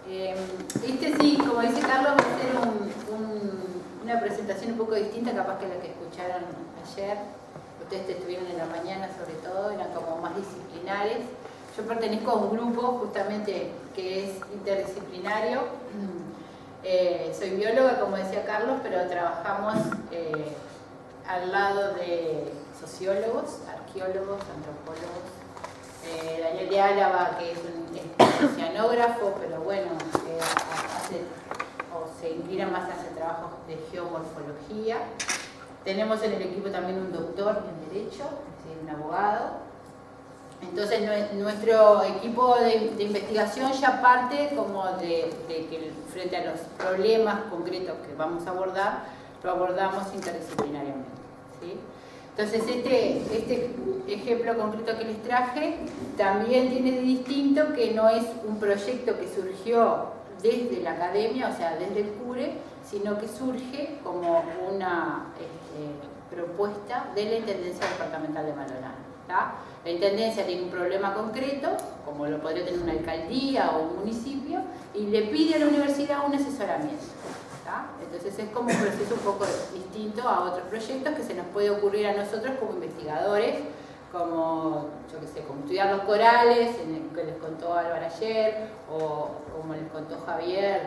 Este sí, como dice Carlos, va a ser una presentación un poco distinta capaz que la que escucharon ayer. Ustedes estuvieron en la mañana sobre todo, eran como más disciplinares. Yo pertenezco a un grupo justamente que es interdisciplinario. Soy bióloga, como decía Carlos, pero trabajamos al lado de sociólogos, arqueólogos, antropólogos. Daniel de Álava, que es un oceanógrafo, pero bueno, se inclina más hacia trabajos de geomorfología. Tenemos en el equipo también un doctor en Derecho, es decir, un abogado. Entonces nuestro equipo de investigación ya parte como de que frente a los problemas concretos que vamos a abordar, lo abordamos interdisciplinariamente, ¿sí? Entonces este ejemplo concreto que les traje también tiene de distinto que no es un proyecto que surgió desde la academia, o sea, desde el CURE, sino que surge como una propuesta de la Intendencia Departamental de Maldonado. La Intendencia tiene un problema concreto, como lo podría tener una alcaldía o un municipio, y le pide a la universidad un asesoramiento. Entonces es como un proceso un poco distinto a otros proyectos que se nos puede ocurrir a nosotros como investigadores, como, yo qué sé, como estudiar los corales, que les contó Álvaro ayer, o como les contó Javier,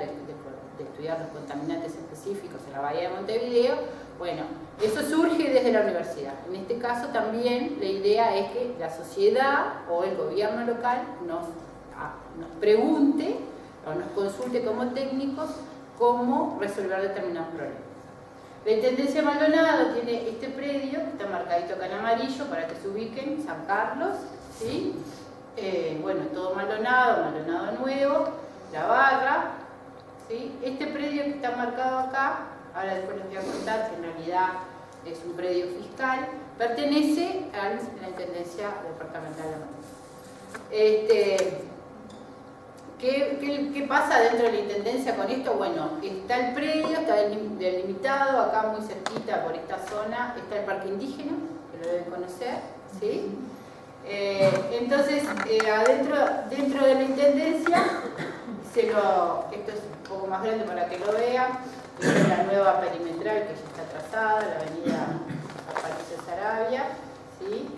de estudiar los contaminantes específicos en la bahía de Montevideo. Bueno, eso surge desde la universidad. En este caso también la idea es que la sociedad o el gobierno local nos pregunte o nos consulte como técnicos cómo resolver determinados problemas. La Intendencia de Maldonado tiene este predio, que está marcadito acá en amarillo para que se ubiquen, San Carlos, ¿sí? Bueno, todo Maldonado, Maldonado Nuevo, La Barra, ¿sí? Este predio que está marcado acá, ahora después les voy a contar que en realidad es un predio fiscal, pertenece a la Intendencia Departamental de Maldonado. ¿Qué pasa dentro de la Intendencia con esto? Bueno, está el predio, está delimitado, acá muy cerquita por esta zona, está el parque indígena, que lo deben conocer, ¿sí? Entonces, dentro de la Intendencia, esto es un poco más grande para que lo vean, es la nueva perimetral que ya está trazada, la avenida Aparicio Saravia, ¿sí?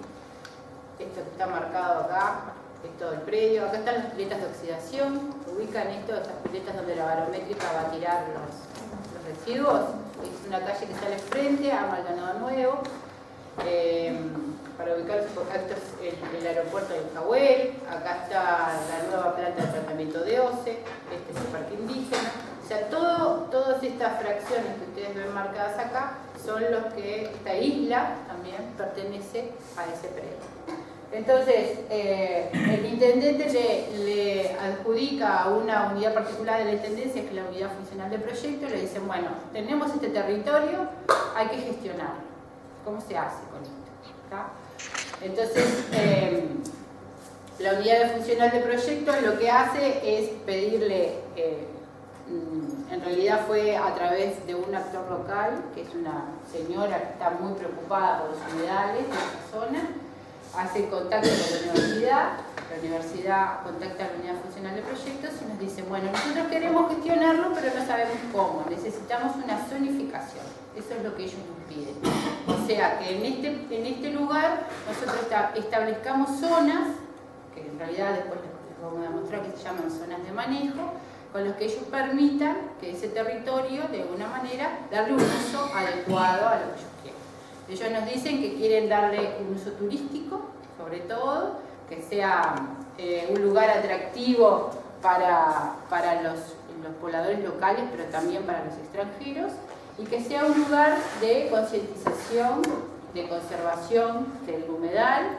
Esto está marcado acá. Es todo el predio. Acá están las piletas de oxidación. Ubican estas piletas donde la barométrica va a tirar los residuos. Es una calle que sale frente a Maldonado Nuevo. Para ubicarse, porque acá es el aeropuerto de Cahuel. Acá está la nueva planta de tratamiento de OCE. Este es el parque indígena. O sea, todas estas fracciones que ustedes ven marcadas acá son los que esta isla también pertenece a ese predio. Entonces, el intendente le adjudica a una unidad particular de la intendencia, que es la unidad funcional de proyecto, y le dicen, bueno, tenemos este territorio, hay que gestionarlo. ¿Cómo se hace con esto? ¿Está? Entonces, la unidad funcional de proyecto lo que hace es pedirle, en realidad fue a través de un actor local, que es una señora que está muy preocupada por los humedales de esa zona, hace contacto con la universidad contacta a la unidad funcional de proyectos y nos dice, bueno, nosotros queremos gestionarlo, pero no sabemos cómo, necesitamos una zonificación, eso es lo que ellos nos piden. O sea, que en este lugar nosotros establezcamos zonas, que en realidad después les vamos a mostrar que se llaman zonas de manejo, con los que ellos permitan que ese territorio, de alguna manera, darle un uso adecuado a lo que ellos quieren. Ellos nos dicen que quieren darle un uso turístico, sobre todo, que sea un lugar atractivo para los pobladores locales, pero también para los extranjeros, y que sea un lugar de concientización, de conservación del humedal,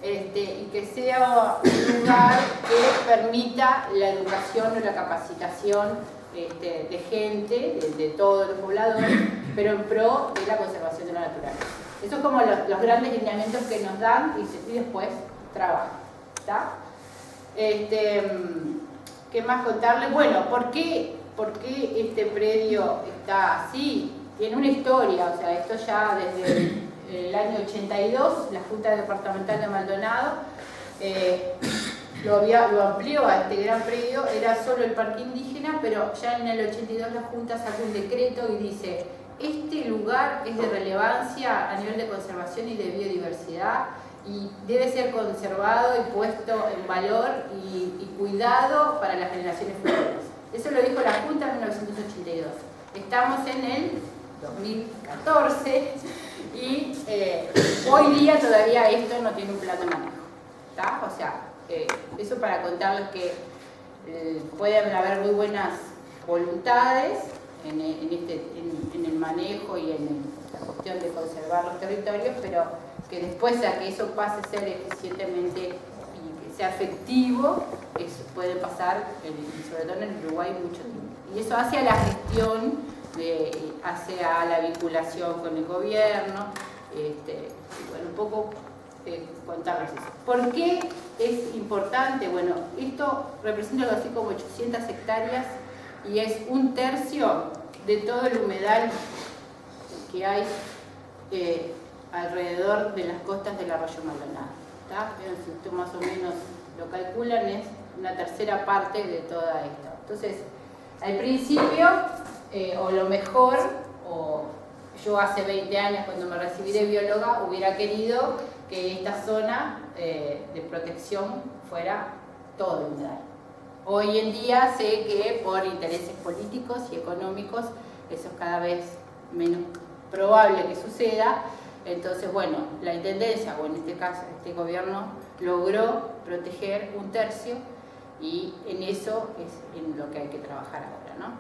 y que sea un lugar que permita la educación o la capacitación de gente, de todos los pobladores, pero en pro de la conservación de la naturaleza. Esos son como los grandes lineamientos que nos dan y después trabajan. ¿Está? ¿Qué más contarles? Bueno, ¿por qué este predio está así? Tiene una historia, o sea, esto ya desde el año 82, la Junta Departamental de Maldonado lo amplió a este gran predio, era solo el parque indígena, pero ya en el 82 la Junta sacó un decreto y dice: este lugar es de relevancia a nivel de conservación y de biodiversidad y debe ser conservado y puesto en valor y cuidado para las generaciones futuras. Eso lo dijo la Junta en 1982. Estamos en el 2014 y hoy día todavía esto no tiene un plan de manejo, ¿tá? O sea, eso para contarles que pueden haber muy buenas voluntades en el manejo y en la cuestión de conservar los territorios, pero que después a que eso pase a ser eficientemente y que sea efectivo, eso puede pasar, sobre todo en el Uruguay, mucho tiempo. Y eso hace a la gestión, hace a la vinculación con el gobierno, y bueno, un poco contarles eso. ¿Por qué es importante? Bueno, esto representa algo así como 800 hectáreas y es 1/3 de todo el humedal que hay alrededor de las costas del arroyo Maldonado. Si ustedes más o menos lo calculan, es una 1/3 parte de toda esta. Entonces, al principio, o lo mejor, o yo hace 20 años cuando me recibí de bióloga hubiera querido que esta zona de protección fuera todo el humedal. Hoy en día sé que por intereses políticos y económicos eso es cada vez menos probable que suceda. Entonces, bueno, la Intendencia, o en este caso este gobierno, logró proteger 1/3 y en eso es en lo que hay que trabajar ahora, ¿no?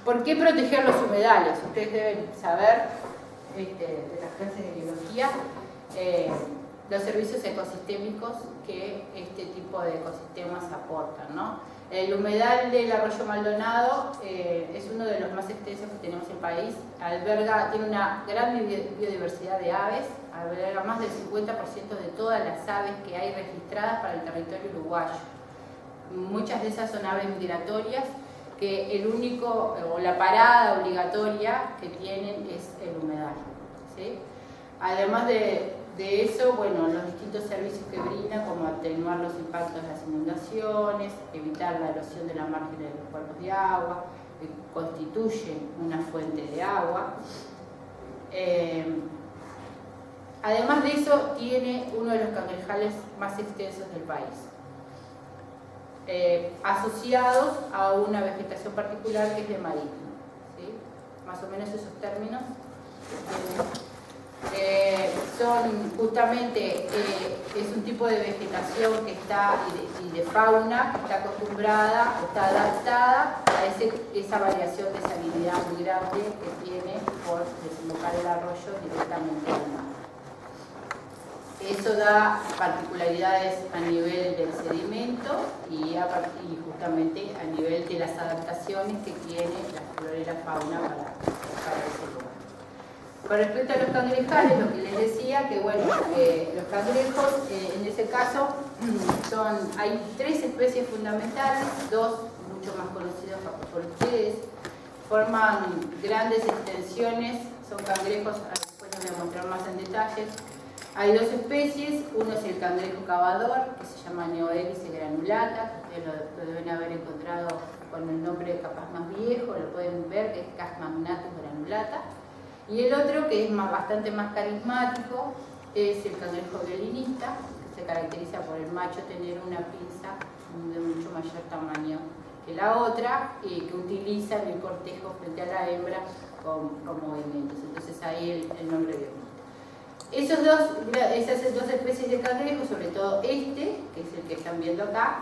¿Por qué proteger los humedales? Ustedes deben saber, de las clases de biología, los servicios ecosistémicos que este tipo de ecosistemas aportan, ¿no? El humedal del arroyo Maldonado es uno de los más extensos que tenemos en el país. Tiene una gran biodiversidad de aves, alberga más del 50% de todas las aves que hay registradas para el territorio uruguayo. Muchas de esas son aves migratorias que el único, o la parada obligatoria que tienen es el humedal, ¿sí? Además de eso, bueno, los distintos servicios que brinda, como atenuar los impactos de las inundaciones, evitar la erosión de la margen de los cuerpos de agua, que constituyen una fuente de agua. Además de eso, tiene uno de los cangrejales más extensos del país, asociados a una vegetación particular que es de marisma, ¿sí? Más o menos esos términos. Son justamente, es un tipo de vegetación que está, y de fauna que está acostumbrada, está adaptada a esa variación de salinidad muy grande que tiene por desembocar el arroyo directamente al mar. Eso da particularidades a nivel del sedimento y justamente a nivel de las adaptaciones que tiene la flora y la fauna para ese lugar. Con respecto a los cangrejales, lo que les decía, que bueno, los cangrejos, en ese caso, hay 3 especies fundamentales, 2 mucho más conocidas por ustedes, forman grandes extensiones, son cangrejos, después les voy a mostrar más en detalle. Hay 2 especies, uno es el cangrejo cavador, que se llama Neohélice granulata, ustedes lo deben haber encontrado con el nombre capaz más viejo, lo pueden ver, que es Casmagnathus granulata. Y el otro, que es bastante más carismático, es el cangrejo violinista, que se caracteriza por el macho tener una pinza de mucho mayor tamaño que la otra, y que utiliza en el cortejo frente a la hembra con movimientos. Entonces ahí el nombre violinista. Esas 2 especies de cangrejos, sobre todo que es el que están viendo acá,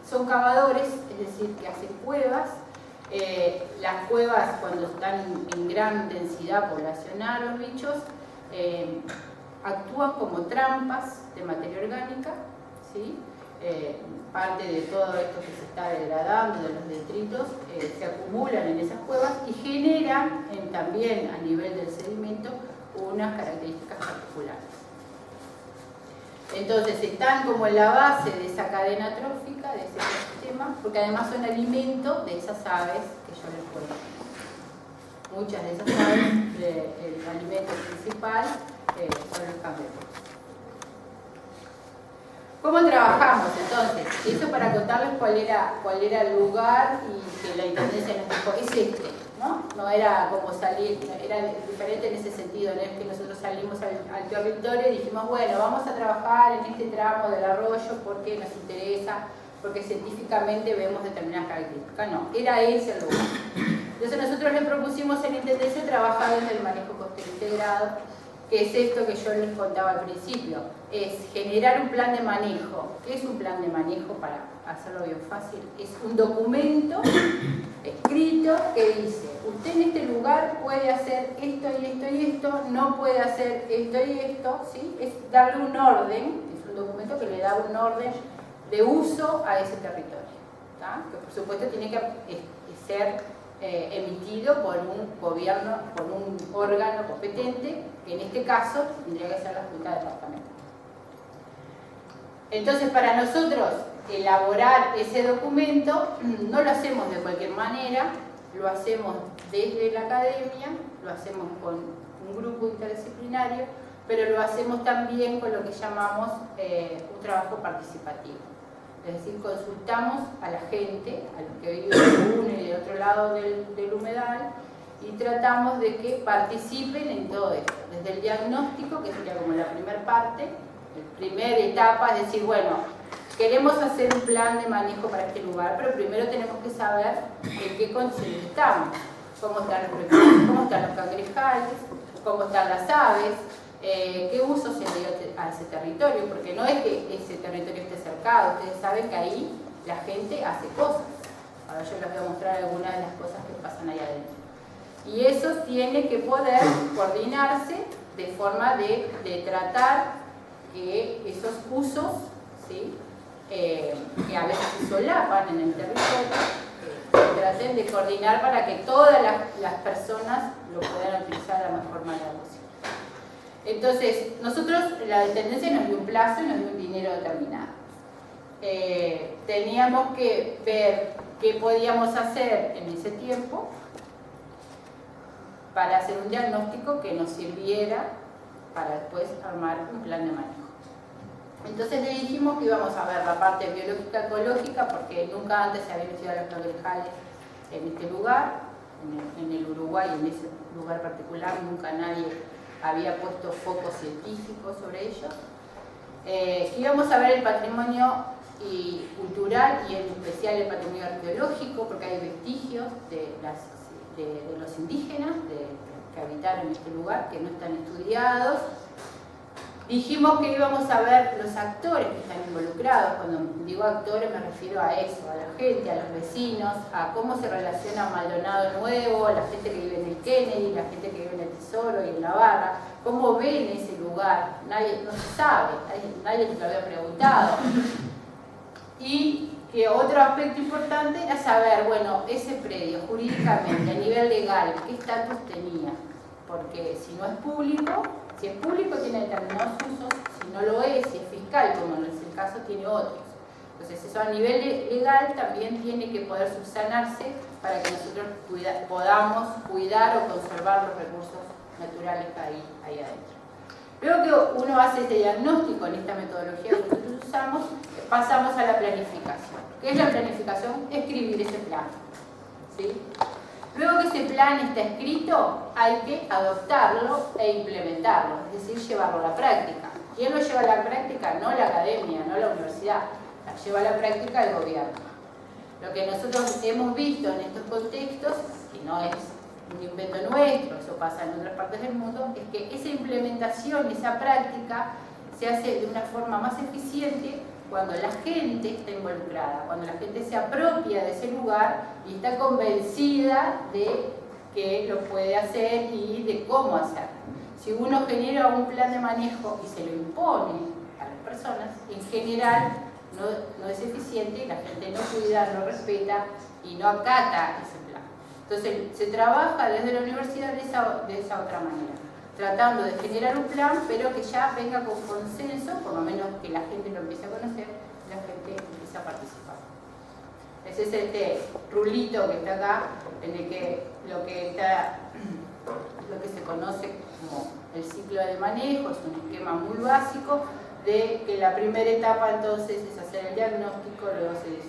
son cavadores, es decir, que hacen cuevas. Las cuevas, cuando están en gran densidad poblacional, los bichos actúan como trampas de materia orgánica, ¿sí? Parte de todo esto que se está degradando, de los detritos, se acumulan en esas cuevas y generan también a nivel del sedimento unas características particulares. Entonces están como en la base de esa cadena trófica, de ese ecosistema, porque además son alimento de esas aves que yo les cuento. Muchas de esas aves, el alimento principal son los cangrejos. ¿Cómo trabajamos entonces? Eso para contarles cuál era el lugar y que la Intendencia nos dijo, es este, ¿no? No era como salir, era diferente en ese sentido, no es que nosotros salimos al territorio y dijimos, bueno, vamos a trabajar en este tramo del arroyo porque nos interesa, porque científicamente vemos determinadas características. No, era ese el lugar. Entonces nosotros le propusimos en la Intendencia trabajar desde el manejo costero integrado, que es esto que yo les contaba al principio, es generar un plan de manejo. ¿Qué es un plan de manejo? Para hacerlo bien fácil, es un documento escrito que dice, usted en este lugar puede hacer esto y esto y esto, no puede hacer esto y esto, ¿sí? Es darle un orden, es un documento que le da un orden de uso a ese territorio, ¿tá? Que por supuesto tiene que ser emitido por un gobierno, por un órgano competente, que en este caso tendría que ser la Junta de Departamento. Entonces, para nosotros elaborar ese documento no lo hacemos de cualquier manera, lo hacemos desde la academia, lo hacemos con un grupo interdisciplinario, pero lo hacemos también con lo que llamamos un trabajo participativo. Es decir, consultamos a la gente, a los que viven de uno y de otro lado del humedal, y tratamos de que participen en todo esto. Desde el diagnóstico, que sería como la primera parte, la primera etapa, es decir, bueno, queremos hacer un plan de manejo para este lugar, pero primero tenemos que saber en qué condiciones estamos, cómo están los cangrejales, cómo están las aves, qué uso se le dio a ese territorio, porque no es que ese territorio esté cercado, ustedes saben que ahí la gente hace cosas. Ahora yo les voy a mostrar algunas de las cosas que pasan ahí adentro. Y eso tiene que poder coordinarse de forma de tratar que esos usos, ¿sí? Que a veces se solapan en el territorio, traten de coordinar para que todas las personas lo puedan utilizar de la mejor manera posible. Entonces, nosotros, la Intendencia nos dio un plazo y nos dio un dinero determinado. Teníamos que ver qué podíamos hacer en ese tiempo para hacer un diagnóstico que nos sirviera para después armar un plan de manejo. Entonces le dijimos que íbamos a ver la parte biológica ecológica, porque nunca antes se habían estudiado los cangrejales en este lugar, en el Uruguay, en ese lugar particular, nunca nadie había puesto foco científico sobre ellos. Íbamos a ver el patrimonio cultural y en especial el patrimonio arqueológico, porque hay vestigios de los indígenas que habitaron este lugar que no están estudiados. Dijimos que íbamos a ver los actores que están involucrados. Cuando digo actores me refiero a eso, a la gente, a los vecinos, a cómo se relaciona Maldonado Nuevo, a la gente que vive en el Kennedy, la gente que vive en el Tesoro y en la Barra, cómo ven ese lugar. Nadie, no se sabe, nadie lo había preguntado. Y que otro aspecto importante era saber, bueno, ese predio jurídicamente, a nivel legal, ¿qué estatus tenía? Porque si no es público, si es público tiene determinados usos, si no lo es, si es fiscal, como no es el caso, tiene otros. Entonces eso a nivel legal también tiene que poder subsanarse para que nosotros podamos cuidar o conservar los recursos naturales que hay ahí adentro. Luego que uno hace este diagnóstico en esta metodología que nosotros usamos, pasamos a la planificación. ¿Qué es la planificación? Escribir ese plan, ¿sí? Luego que ese plan está escrito, hay que adoptarlo e implementarlo, es decir, llevarlo a la práctica. ¿Quién lo lleva a la práctica? No la academia, no la universidad, la lleva a la práctica el gobierno. Lo que nosotros hemos visto en estos contextos, que no es un invento nuestro, eso pasa en otras partes del mundo, es que esa implementación, esa práctica, se hace de una forma más eficiente cuando la gente está involucrada, cuando la gente se apropia de ese lugar y está convencida de que lo puede hacer y de cómo hacerlo. Si uno genera un plan de manejo y se lo impone a las personas, en general no es eficiente y la gente no cuida, no respeta y no acata ese plan. Entonces se trabaja desde la universidad de esa otra manera, tratando de generar un plan, pero que ya venga con consenso, por lo menos que la gente lo empiece a conocer, la gente empiece a participar. Ese es este rulito que está acá, en el que lo que se conoce como el ciclo de manejo, es un esquema muy básico, de que la primera etapa entonces es hacer el diagnóstico, luego se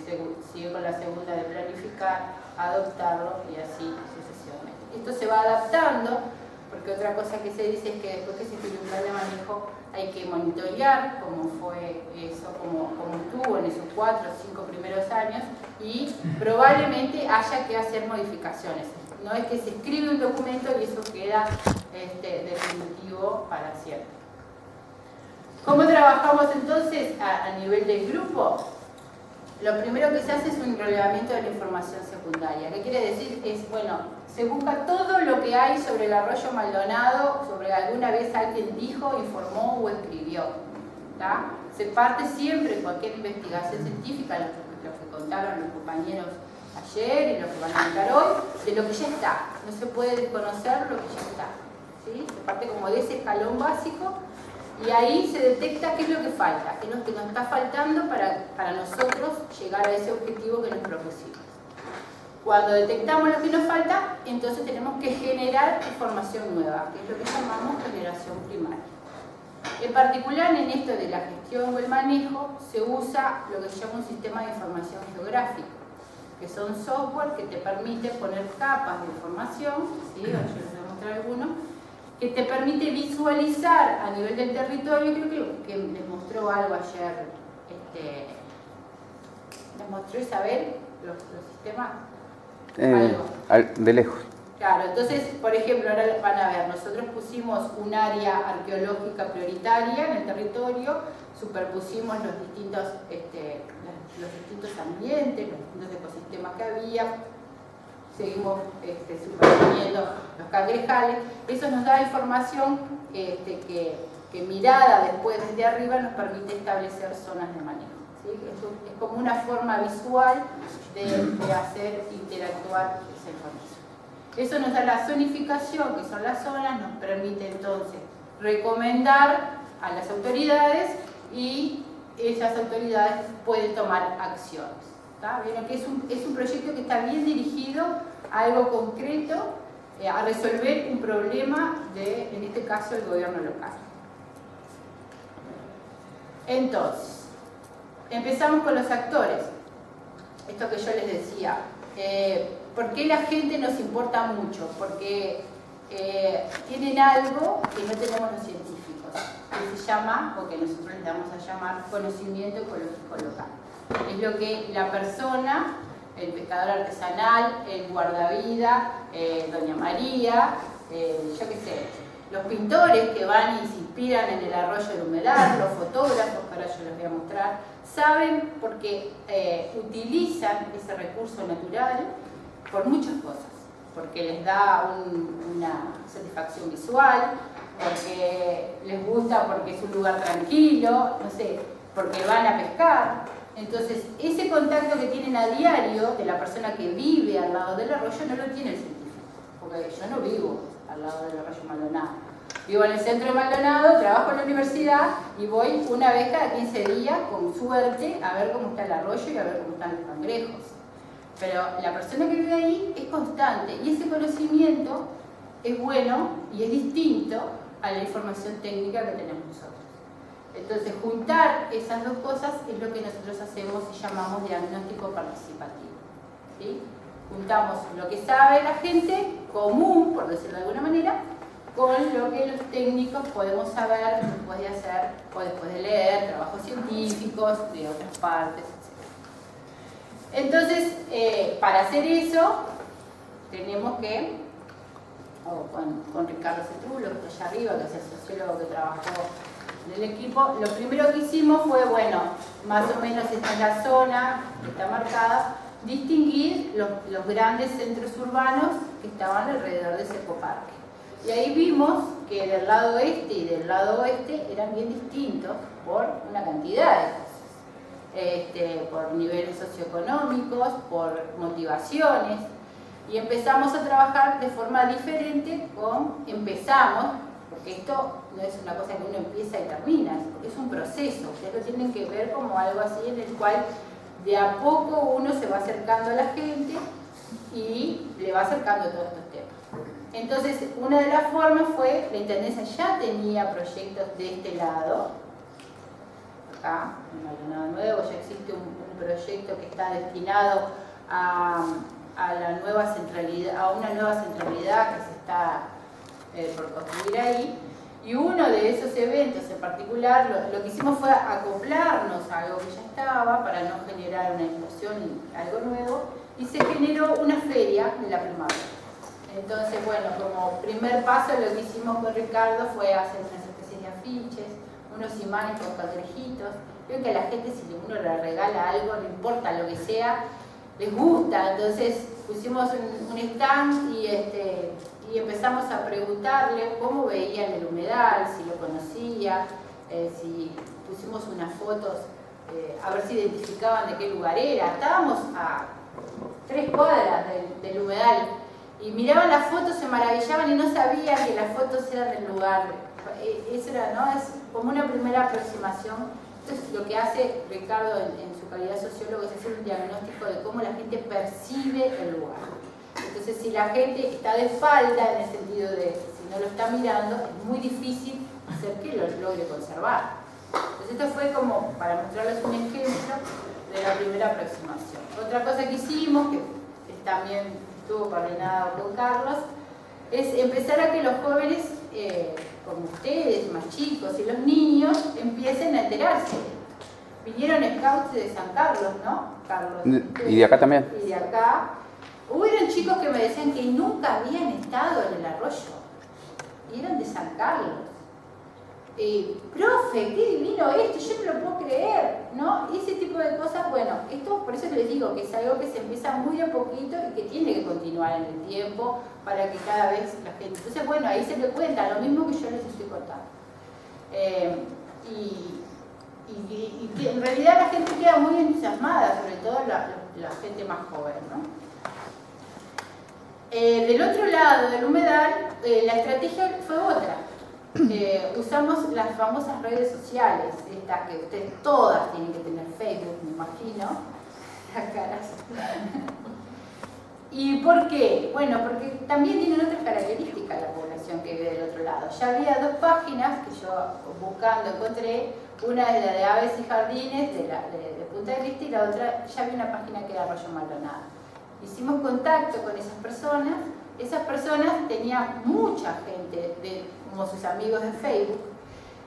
sigue con la segunda de planificar, adoptarlo y así sucesivamente. Esto se va adaptando, porque otra cosa que se dice es que después que se escribe un plan de manejo hay que monitorear cómo fue eso, cómo estuvo en esos 4 o 5 primeros años, y probablemente haya que hacer modificaciones. No es que se escribe un documento y eso queda definitivo para siempre. ¿Cómo trabajamos entonces a nivel del grupo? Lo primero que se hace es un relevamiento de la información secundaria. ¿Qué quiere decir? Es, bueno, se busca todo lo que hay sobre el arroyo Maldonado, sobre alguna vez alguien dijo, informó o escribió. ¿Tá? Se parte siempre en cualquier investigación científica, lo que contaron los compañeros ayer y lo que van a contar hoy, de lo que ya está. No se puede desconocer lo que ya está. ¿Sí? Se parte como de ese escalón básico y ahí se detecta qué es lo que falta, qué es lo que nos está faltando para nosotros llegar a ese objetivo que nos propusimos. Cuando detectamos lo que nos falta, entonces tenemos que generar información nueva, que es lo que llamamos generación primaria. En particular, en esto de la gestión o el manejo, se usa lo que se llama un sistema de información geográfica, que son software que te permiten poner capas de información, ¿sí? Yo les voy a mostrar algunos, que te permite visualizar a nivel del territorio. Creo que les mostró algo ayer, les mostró Isabel, los sistemas. De lejos. Claro, entonces, por ejemplo, ahora van a ver, nosotros pusimos un área arqueológica prioritaria en el territorio, superpusimos los distintos ambientes, los distintos ecosistemas que había, seguimos superponiendo los cangrejales. Eso nos da información que mirada después desde arriba nos permite establecer zonas de manejo. ¿Sí? Es como una forma visual de hacer interactuar esa información. Eso nos da la zonificación, que son las zonas, nos permite entonces recomendar a las autoridades y esas autoridades pueden tomar acciones. Vieron que es un proyecto que está bien dirigido a algo concreto, a resolver un problema de, en este caso, el gobierno local. Entonces, empezamos con los actores. Esto que yo les decía. ¿Por qué la gente nos importa mucho? Porque tienen algo que no tenemos los científicos, que se llama, o que nosotros les vamos a llamar, conocimiento ecológico local. Es lo que la persona, el pescador artesanal, el guardavida, doña María, yo qué sé, los pintores que van y se inspiran en el arroyo del humedal, los fotógrafos, que ahora yo les voy a mostrar, saben porque utilizan ese recurso natural por muchas cosas, porque les da una satisfacción visual, porque les gusta, porque es un lugar tranquilo, no sé, porque van a pescar. Entonces, ese contacto que tienen a diario de la persona que vive al lado del arroyo no lo tiene el científico, porque yo no vivo al lado del arroyo Maldonado. Vivo en el centro de Maldonado, trabajo en la universidad y voy una vez cada 15 días, con suerte, a ver cómo está el arroyo y a ver cómo están los cangrejos. Pero la persona que vive ahí es constante y ese conocimiento es bueno y es distinto a la información técnica que tenemos nosotros. Entonces, juntar esas dos cosas es lo que nosotros hacemos y llamamos diagnóstico participativo. ¿Sí? Juntamos lo que sabe la gente, común, por decirlo de alguna manera, con lo que los técnicos podemos saber después de hacer o después de leer trabajos científicos de otras partes, etc. Entonces, para hacer eso, tenemos que, con Ricardo Cetrulo, que está allá arriba, que es el sociólogo que trabajó en el equipo, lo primero que hicimos fue, bueno, más o menos esta es la zona que está marcada, distinguir los grandes centros urbanos que estaban alrededor de ese ecoparque. Y ahí vimos que del lado este y del lado oeste eran bien distintos por una cantidad de cosas. Por niveles socioeconómicos, por motivaciones, y empezamos a trabajar de forma diferente porque esto no es una cosa que uno empieza y termina, es un proceso, ustedes lo tienen que ver como algo así en el cual de a poco uno se va acercando a la gente y le va acercando todos estos temas. Entonces, una de las formas fue, la Intendencia ya tenía proyectos de este lado, acá, en Maldonado Nuevo. Ya existe un proyecto que está destinado a la nueva centralidad, a una nueva centralidad que se está por construir ahí. Y uno de esos eventos en particular, lo que hicimos fue acoplarnos a algo que ya estaba para no generar una explosión y algo nuevo, y se generó una feria de la primavera. Entonces, bueno, como primer paso lo que hicimos con Ricardo fue hacer unas especies de afiches, unos imanes con cangrejitos. Creo que a la gente, si uno le regala algo, no importa lo que sea, les gusta. Entonces pusimos un stand y empezamos a preguntarle cómo veían el humedal, si lo conocía, si pusimos unas fotos, a ver si identificaban de qué lugar era. Estábamos a 3 cuadras del humedal y miraban las fotos, se maravillaban y no sabían que las fotos eran del lugar. Eso era, ¿no? Es como una primera aproximación. Entonces, lo que hace Ricardo en su calidad de sociólogo es hacer un diagnóstico de cómo la gente percibe el lugar. Entonces, si la gente está de espalda, en el sentido de si no lo está mirando, es muy difícil hacer que lo logre conservar. Entonces, esto fue como para mostrarles un ejemplo de la primera aproximación. Otra cosa que hicimos, que también estuvo coordinado con Carlos, es empezar a que los jóvenes, como ustedes, más chicos, y los niños, empiecen a enterarse. Vinieron scouts de San Carlos, ¿no? Carlos. ¿Y de acá también? Y de acá. Hubieron chicos que me decían que nunca habían estado en el arroyo. Y eran de San Carlos. Profe, qué divino esto, yo no lo puedo creer, ¿no? Y ese tipo de cosas, bueno, esto por eso les digo que es algo que se empieza muy a poquito y que tiene que continuar en el tiempo para que cada vez la gente... Entonces, bueno, ahí se le cuenta lo mismo que yo les estoy contando. Y que en realidad la gente queda muy entusiasmada, sobre todo la gente más joven, ¿no? Del otro lado del humedal, la estrategia fue otra. Usamos las famosas redes sociales, estas que ustedes todas tienen que tener Facebook, me imagino, las caras. ¿Y por qué? Bueno, porque también tienen otras características la población que vive del otro lado. Ya había 2 páginas que yo buscando encontré, una es la de Aves y Jardines de Punta del Este y la otra, ya había una página que era Arroyo Maldonado. Hicimos contacto con esas personas tenían mucha gente como sus amigos de Facebook,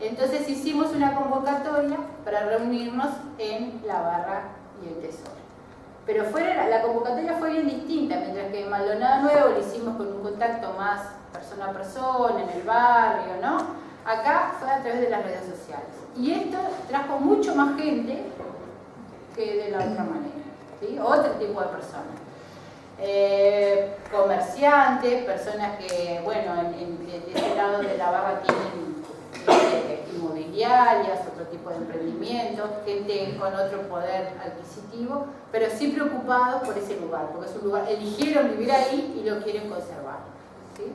entonces hicimos una convocatoria para reunirnos en la Barra y el Tesoro. Pero la convocatoria fue bien distinta, mientras que en Maldonado Nuevo lo hicimos con un contacto más persona a persona, en el barrio, ¿no? Acá fue a través de las redes sociales. Y esto trajo mucho más gente que de la otra manera, ¿sí? Otro tipo de personas. Comerciantes, personas que, bueno, de ese lado de la barra tienen inmobiliarias, otro tipo de emprendimientos, gente con otro poder adquisitivo, pero sí preocupados por ese lugar, porque es un lugar, eligieron vivir ahí y lo quieren conservar, ¿sí?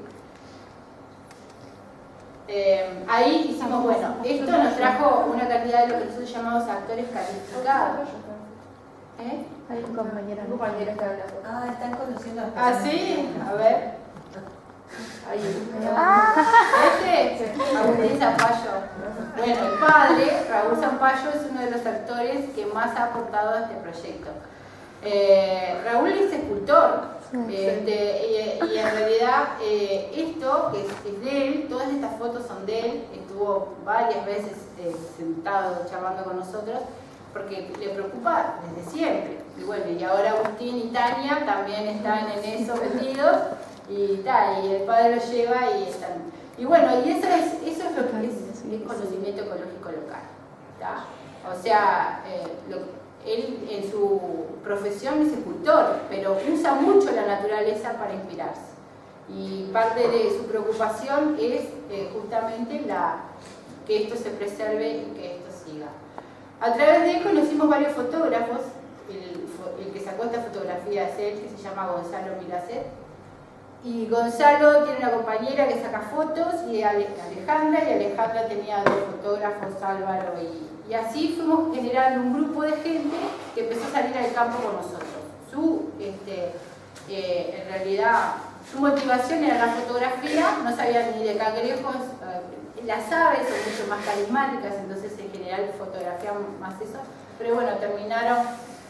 Ahí hicimos, bueno, esto nos trajo una cantidad de lo que nosotros llamamos actores calificados. Hay un compañero que habla. Están conociendo a las ¿Ah, personas. sí? A ver. Agustín Zampayo. Bueno, el padre, Raúl Zampayo, es uno de los actores que más ha aportado a este proyecto. Raúl es escultor, y en realidad esto que es de él, todas estas fotos son de él, estuvo varias veces sentado charlando con nosotros, porque le preocupa desde siempre. Y bueno, y ahora Agustín y Tania también están en eso metidos, y el padre lo lleva y están. Y bueno, y eso es lo que es conocimiento ecológico local, ¿tá? O sea, él en su profesión es escultor, pero usa mucho la naturaleza para inspirarse. Y parte de su preocupación es justamente que esto se preserve y que esto siga. A través de él conocimos varios fotógrafos. El que sacó esta fotografía es él, que se llama Gonzalo Milacet. Y Gonzalo tiene una compañera que saca fotos, y Alejandra tenía 2 fotógrafos, Álvaro, y así fuimos generando un grupo de gente que empezó a salir al campo con nosotros. En realidad, su motivación era la fotografía, no sabían ni de cangrejos, las aves son mucho más carismáticas, entonces se generó general fotografiamos más eso, pero bueno, terminaron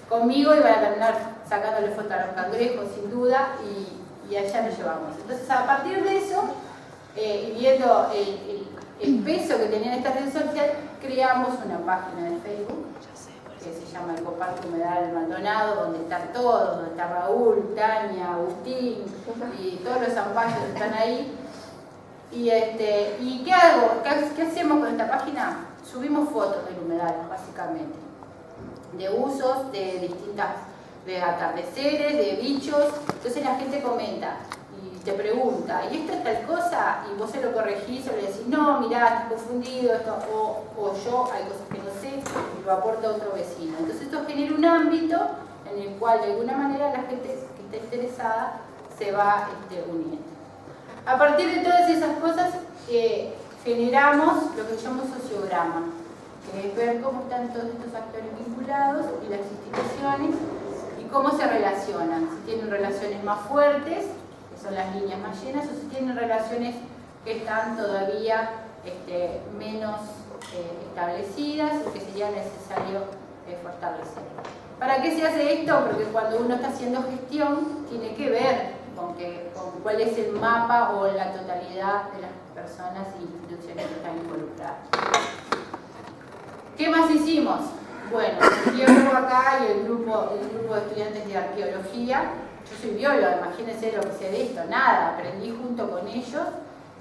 conmigo y van a terminar sacándole fotos a los cangrejos sin duda y allá nos llevamos. Entonces a partir de eso, y viendo el peso que tenían estas redes sociales, creamos una página de Facebook que se llama Ecoparque Humedal Maldonado, donde están todos, donde está Raúl, Tania, Agustín y todos los zampallos que están ahí. ¿Y qué hago? ¿Qué hacemos con esta página? Subimos fotos del humedal, básicamente, de usos, de distintas, de atardeceres, de bichos. Entonces la gente comenta y te pregunta, ¿y esto es tal cosa? Y vos se lo corregís o le decís, no, mirá, estás confundido, esto, o yo, hay cosas que no sé, y lo aporta otro vecino. Entonces esto genera un ámbito en el cual de alguna manera la gente que está interesada se va uniendo. A partir de todas esas cosas generamos lo que llamamos sociograma, que es ver cómo están todos estos actores vinculados y las instituciones y cómo se relacionan, si tienen relaciones más fuertes, que son las líneas más llenas, o si tienen relaciones que están todavía menos establecidas y que sería necesario fortalecer. ¿Para qué se hace esto? Porque cuando uno está haciendo gestión tiene que ver con cuál es el mapa o la totalidad de las personas e instituciones que están involucradas. ¿Qué más hicimos? Bueno, el biólogo acá y el grupo de estudiantes de arqueología. Yo soy bióloga, imagínense lo que sé de esto, nada, aprendí junto con ellos.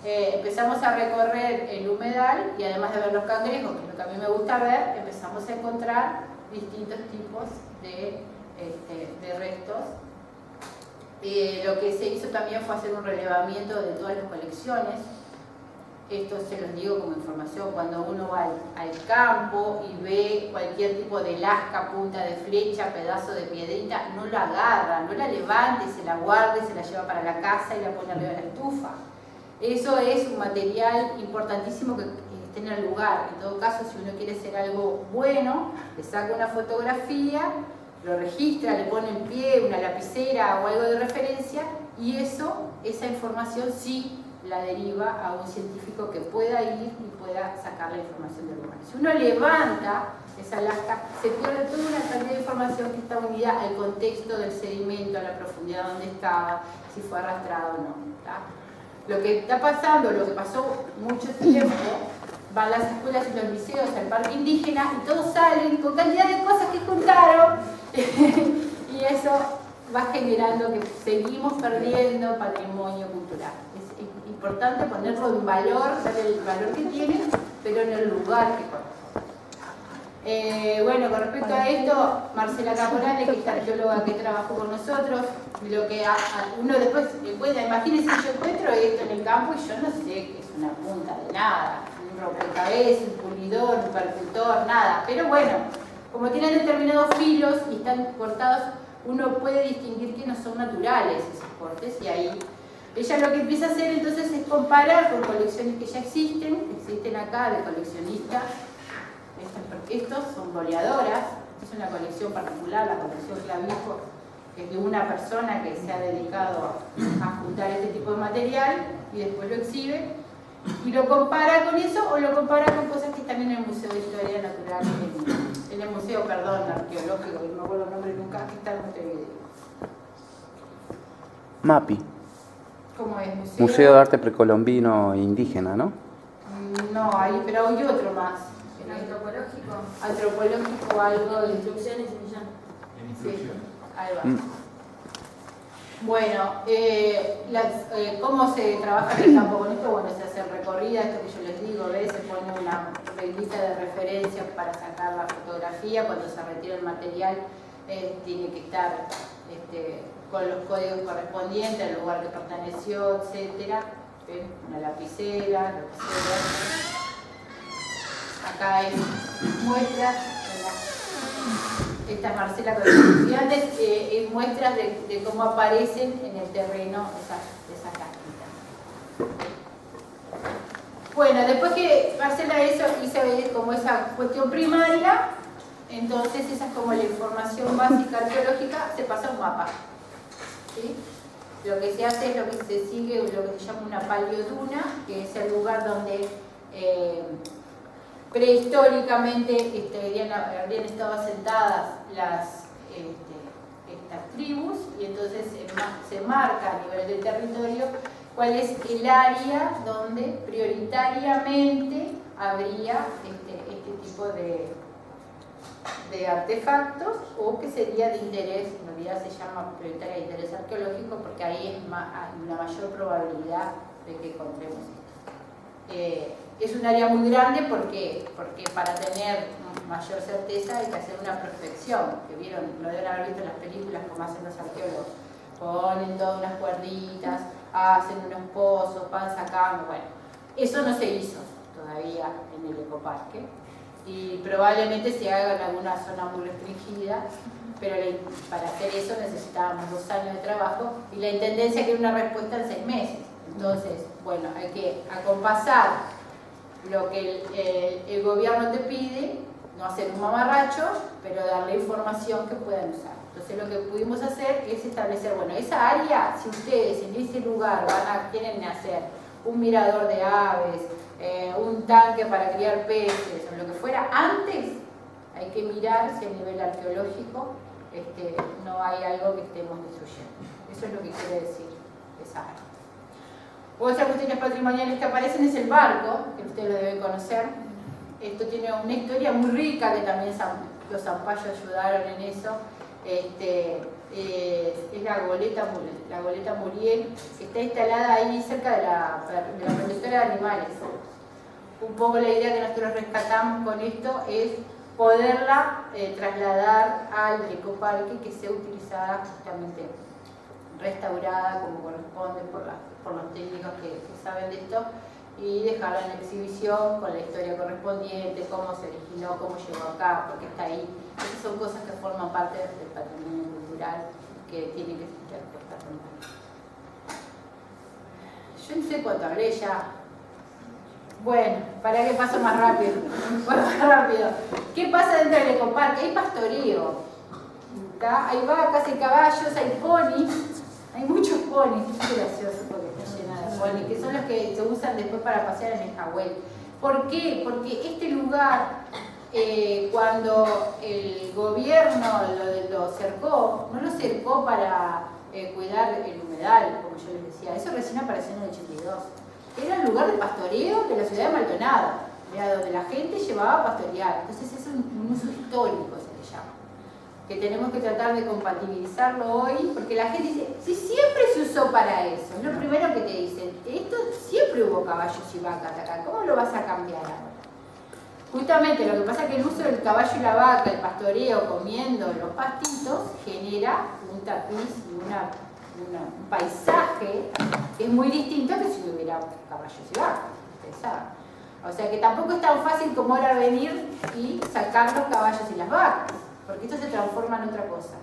Empezamos a recorrer el humedal y además de ver los cangrejos, que es lo que a mí me gusta ver, empezamos a encontrar distintos tipos de restos. Lo que se hizo también fue hacer un relevamiento de todas las colecciones. Esto se los digo como información, cuando uno va al campo y ve cualquier tipo de lasca, punta de flecha, pedazo de piedrita, no la agarra, no la levante, se la guarde, se la lleva para la casa y la pone arriba de la estufa. Eso es un material importantísimo que esté en el lugar. En todo caso, si uno quiere hacer algo bueno, le saca una fotografía, lo registra, le pone en pie una lapicera o algo de referencia y esa información sí la deriva a un científico que pueda ir y pueda sacar la información del lugar. Si uno levanta esa lasca, se pierde toda una cantidad de información que está unida al contexto del sedimento, a la profundidad donde estaba, si fue arrastrado o no. ¿Tá? Lo que está pasando, lo que pasó mucho tiempo, van las escuelas y los liceos al parque indígena y todos salen con cantidad de cosas que juntaron y eso va generando que seguimos perdiendo patrimonio cultural. Es importante ponerlo en valor, darle el valor que tiene, pero en el lugar que corresponde. Bueno, con respecto a esto, Marcela Caporale, que es arqueóloga que trabajó con nosotros, lo que uno después encuentra, imagínense, yo encuentro esto en el campo y yo no sé qué es una punta de nada, un rompecabezas, un pulidor, un percutor, nada, pero bueno, como tienen determinados filos y están cortados, uno puede distinguir que no son naturales esos cortes y ahí ella lo que empieza a hacer entonces es comparar con colecciones que ya existen acá de coleccionistas. Estos son boleadoras, es una colección particular, la colección Clavijo, que es de una persona que se ha dedicado a juntar este tipo de material y después lo exhibe y lo compara con eso o lo compara con cosas que están en el Museo de Historia Natural, en el Museo, Arqueológico, que no me acuerdo el nombre nunca, que está en Montevideo. MAPI. ¿Cómo es? Museo de Arte Precolombino e Indígena, ¿no? No, pero hay otro más. ¿Antropológico? Antropológico, algo de Instrucciones en Millán. Sí, ahí va. Bueno, ¿cómo se trabaja en el campo con esto? Bueno, se hace recorrida, esto que yo les digo, ¿ves? Se pone una reglita de referencia para sacar la fotografía, cuando se retira el material tiene que estar con los códigos correspondientes, el lugar que perteneció, etc. Una lapicera, acá hay muestras, esta es Marcela con los estudiantes, muestras de cómo aparecen en el terreno esas casquitas. Bueno, después que Marcela hizo como esa cuestión primaria, entonces esa es como la información básica arqueológica, se pasa a un mapa. ¿Sí? Lo que se hace es lo que se sigue, lo que se llama una paleoduna, que es el lugar donde prehistóricamente habrían estado asentadas estas tribus, y entonces se marca a nivel del territorio cuál es el área donde prioritariamente habría este tipo de artefactos, o que sería de interés, en realidad se llama prioritaria de interés arqueológico, porque ahí hay una mayor probabilidad de que encontremos esto. Es un área muy grande porque para tener mayor certeza hay que hacer una prospección, que vieron, lo deben haber visto en las películas como hacen los arqueólogos. Ponen todas unas cuerditas, hacen unos pozos, van sacando, bueno, eso no se hizo todavía en el ecoparque, y probablemente se haga en alguna zona muy restringida, pero para hacer eso necesitábamos 2 años de trabajo, y la intendencia quiere una respuesta en 6 meses. Entonces, bueno, hay que acompasar lo que el gobierno te pide, no hacer un mamarracho, pero darle información que puedan usar. Entonces lo que pudimos hacer es establecer, bueno, esa área, si ustedes en ese lugar quieren hacer un mirador de aves, un tanque para criar peces, o lo que fuera, antes hay que mirar si a nivel arqueológico no hay algo que estemos destruyendo. Eso es lo que quiere decir esa área. Otras cuestiones patrimoniales que aparecen es el barco, que ustedes lo deben conocer. Esto tiene una historia muy rica, que también los zampallos ayudaron en eso. Es la goleta Muriel, que está instalada ahí cerca de la protectora de animales. Un poco la idea que nosotros rescatamos con esto es poderla trasladar al ecoparque, que sea utilizada justamente, restaurada como corresponde por los técnicos que saben de esto, y dejarla en exhibición con la historia correspondiente, cómo se originó, cómo llegó acá, por qué está ahí. Esas son cosas que forman parte del patrimonio cultural que tienen que ser puestas en cuenta. Yo no sé cuánto hablé ya. Bueno, para que paso más rápido. ¿Qué pasa dentro del ecoparque? Hay pastoreo. Hay vacas, hay caballos, hay ponis. Hay muchos ponis, es gracioso porque está llena de ponis, que son los que se usan después para pasear en el Jahuel. ¿Por qué? Porque este lugar, cuando el gobierno lo cercó, no lo cercó para cuidar el humedal, como yo les decía, eso recién apareció en el 82. Era un lugar de pastoreo de la ciudad de Maldonado, donde la gente llevaba a pastorear. Entonces es un uso histórico, se le llama, que tenemos que tratar de compatibilizarlo hoy, porque la gente dice, si siempre se usó para eso, es lo primero que te dicen, esto siempre hubo caballos y vacas acá, ¿cómo lo vas a cambiar ahora? Justamente lo que pasa es que el uso del caballo y la vaca, el pastoreo comiendo los pastitos, genera un tapiz y un paisaje que es muy distinto que si hubiera caballos y vacas, ustedes saben. O sea que tampoco es tan fácil como ahora venir y sacar los caballos y las vacas, porque esto se transforma en otra cosa.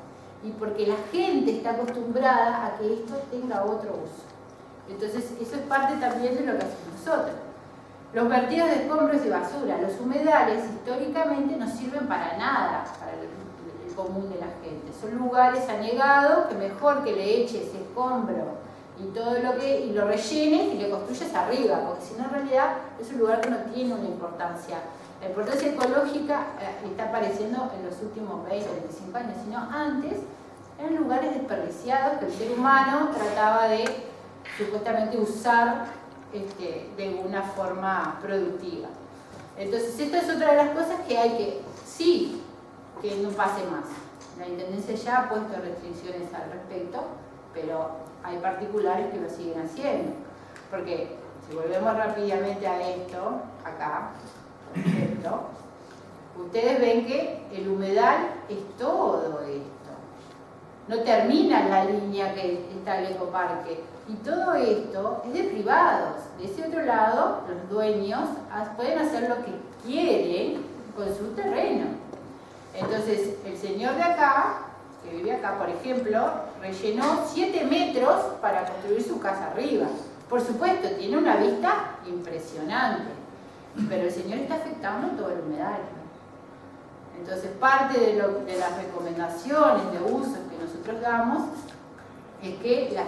Y porque la gente está acostumbrada a que esto tenga otro uso. Entonces, eso es parte también de lo que hacemos nosotros. Los vertidos de escombros y basura, los humedales, históricamente no sirven para nada para el común de la gente. Son lugares anegados que mejor que le eches escombro y todo y lo rellenes y le construyes arriba, porque si no, en realidad es un lugar que no tiene una importancia. La importancia ecológica está apareciendo en los últimos 20, 25 años, sino antes eran lugares desperdiciados que el ser humano trataba de supuestamente usar de una forma productiva. Entonces, esta es otra de las cosas que hay que no pase más. La Intendencia ya ha puesto restricciones al respecto, pero hay particulares que lo siguen haciendo. Porque si volvemos rápidamente a esto, acá, por ejemplo, ustedes ven que el humedal es todo esto. No termina la línea que está el ecoparque. Y todo esto es de privados. De ese otro lado, los dueños pueden hacer lo que quieren con su terreno. Entonces, el señor de acá, que vive acá, por ejemplo, rellenó 7 metros para construir su casa arriba. Por supuesto, tiene una vista impresionante, pero el señor está afectando todo el humedal. Entonces, parte de las recomendaciones de usos que nosotros damos es que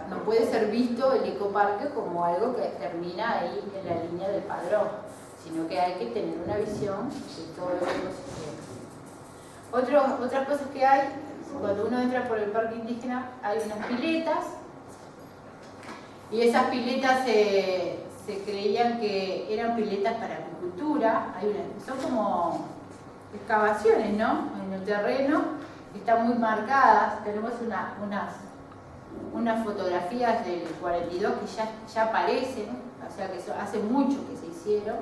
no puede ser visto el ecoparque como algo que termina ahí en la línea del padrón, sino que hay que tener una visión de todo el ecosistema. Otras cosas que hay, cuando uno entra por el parque indígena, hay unas piletas, y esas piletas se creían que eran piletas para acuicultura. Son como excavaciones, ¿no?, en el terreno, que están muy marcadas. Tenemos unas fotografías del 42 que ya aparecen, o sea que hace mucho que se hicieron,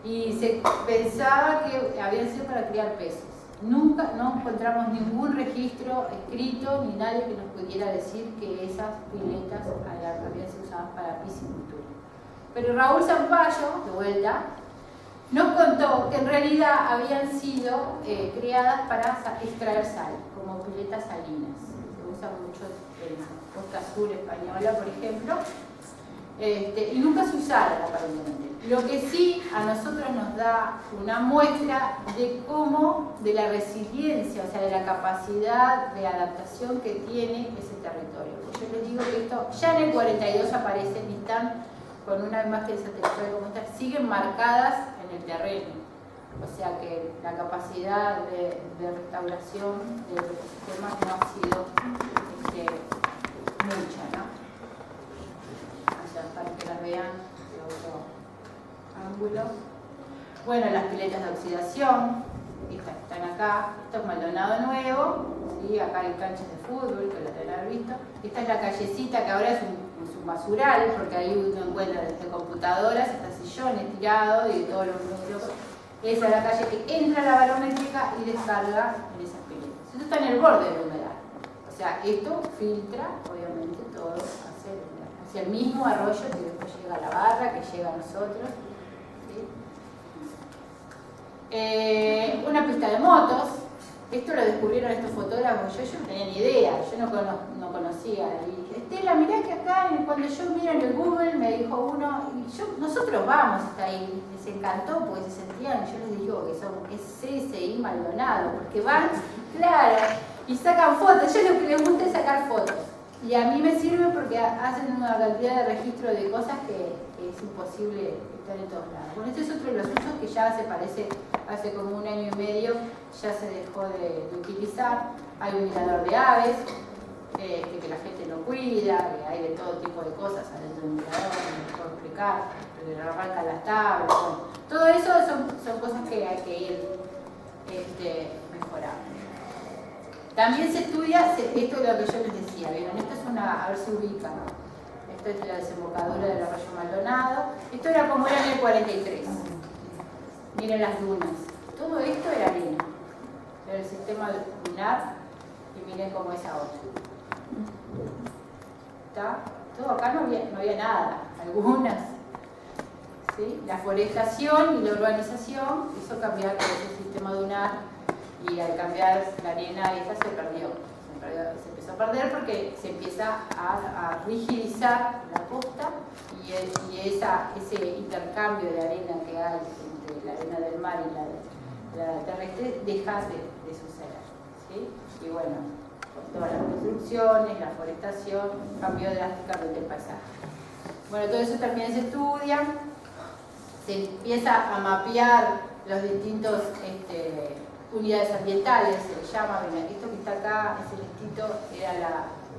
y se pensaba que habían sido para criar peces. Nunca no encontramos ningún registro escrito ni nadie que nos pudiera decir que esas piletas habían sido usadas para piscicultura. Pero Raúl Zampayo, de vuelta, nos contó que en realidad habían sido creadas para extraer sal, como piletas salinas. Se usa mucho en la costa sur española, por ejemplo, y nunca se usaron aparentemente. Lo que sí a nosotros nos da una muestra de la resiliencia, o sea, de la capacidad de adaptación que tiene ese territorio. Yo les digo que esto ya en el 42 aparecen y están con una imagen satelital como esta, siguen marcadas en el terreno. O sea que la capacidad de restauración del ecosistema no ha sido mucha, ¿no? O sea, para que las vean de otro ángulo. Bueno, las piletas de oxidación, estas están acá. Esto es Maldonado Nuevo, ¿sí? Acá hay canchas de fútbol, que lo deben haber visto. Esta es la callecita, que ahora es un basural, porque ahí uno encuentra desde computadoras hasta sillones tirados y todo lo que. Esa es la calle que entra a la barométrica y descarga en esas piletas. Esto está en el borde de la humedad. O sea, esto filtra, obviamente, todo hacia el mismo arroyo que después llega a la barra, que llega a nosotros. ¿Sí? Una pista de motos. Esto lo descubrieron estos fotógrafos, yo no tenía ni idea, yo no conocía. Y dije, Estela, mirá que acá, cuando yo miro en el Google, me dijo uno, y nosotros vamos hasta ahí. Les encantó porque se sentían, yo les digo que son CSI Maldonado, porque van, claro, y sacan fotos. Yo lo que les gusta es sacar fotos. Y a mí me sirve porque hacen una cantidad de registro de cosas que es imposible estar en todos lados. Bueno, este es otro de los usos que ya se parece, hace como 1 año y medio, ya se dejó de utilizar. Hay un mirador de aves, que la gente no cuida, que hay de todo tipo de cosas adentro del mirador, no les puedo explicar, que le arrancan las tablas. Bueno, todo eso son cosas que hay que ir mejorando. También se estudia, esto es lo que yo les decía, ¿vieron? Esto es a ver si ubican, esto es la desembocadura del arroyo Maldonado, esto era como era en el 43, miren las dunas, todo esto era arena, era el sistema lunar, y miren cómo es ahora. ¿Está? Todo acá no había nada, algunas, ¿sí? La forestación y la urbanización hizo cambiar ese sistema dunar. Y al cambiar la arena esta se empezó a perder porque se empieza a rigidizar la costa y ese intercambio de arena que hay entre la arena del mar y la terrestre deja de suceder, ¿sí? Y bueno, con todas las construcciones, la forestación, cambió drásticamente el paisaje. Bueno, todo eso también se estudia, se empieza a mapear los distintos unidades ambientales, se le llama. Esto que está acá, ese listito, era la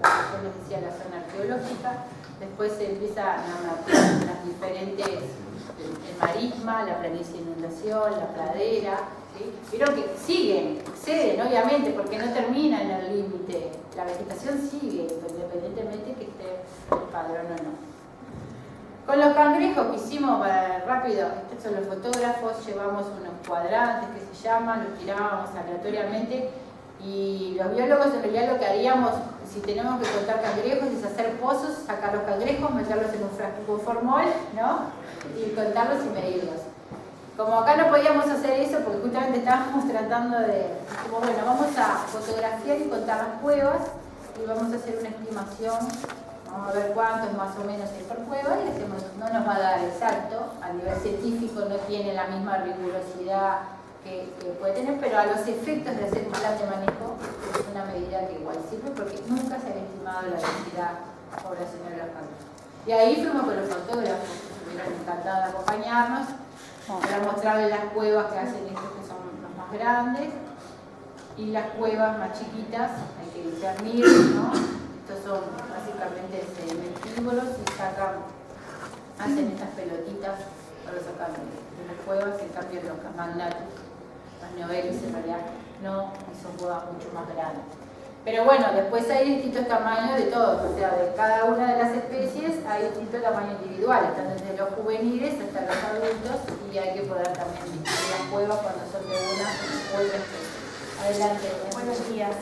que yo les decía, la zona arqueológica. Después se empieza a mapear las diferentes, el marisma, la planicie de inundación, la pradera, ¿sí? Pero que exceden, obviamente, porque no termina en el límite. La vegetación sigue, independientemente que esté el padrón o no. Con los cangrejos que hicimos, rápido, estos son los fotógrafos, llevamos unos cuadrantes que se llaman, los tirábamos aleatoriamente, y los biólogos en realidad lo que haríamos, si tenemos que contar cangrejos, es hacer pozos, sacar los cangrejos, meterlos en un frasco con formol, ¿no? Y contarlos y medirlos. Como acá no podíamos hacer eso, porque justamente estábamos tratando como bueno, vamos a fotografiar y contar las cuevas, y vamos a hacer una estimación. Vamos a ver cuántos más o menos hay por cueva y no nos va a dar exacto, a nivel científico no tiene la misma rigurosidad que puede tener, pero a los efectos de hacer un plan de manejo es una medida que igual sirve porque nunca se había estimado la densidad poblacional de los cangrejos. Y ahí fuimos con los fotógrafos que estuvieron encantados de acompañarnos para mostrarles las cuevas que hacen estos que son los más grandes y las cuevas más chiquitas hay que discernir, ¿no? Estos son básicamente sedimentívoros y hacen estas pelotitas para sacar de las cuevas. En cambio los Camagnathus, los Neobelis en realidad no, y son cuevas mucho más grandes. Pero bueno, después hay distintos tamaños de todos, o sea, de cada una de las especies hay distinto tamaño individual, están desde los juveniles hasta los adultos y hay que poder también distinguir las cuevas cuando son de una u otra especie. Adelante. Buenos días.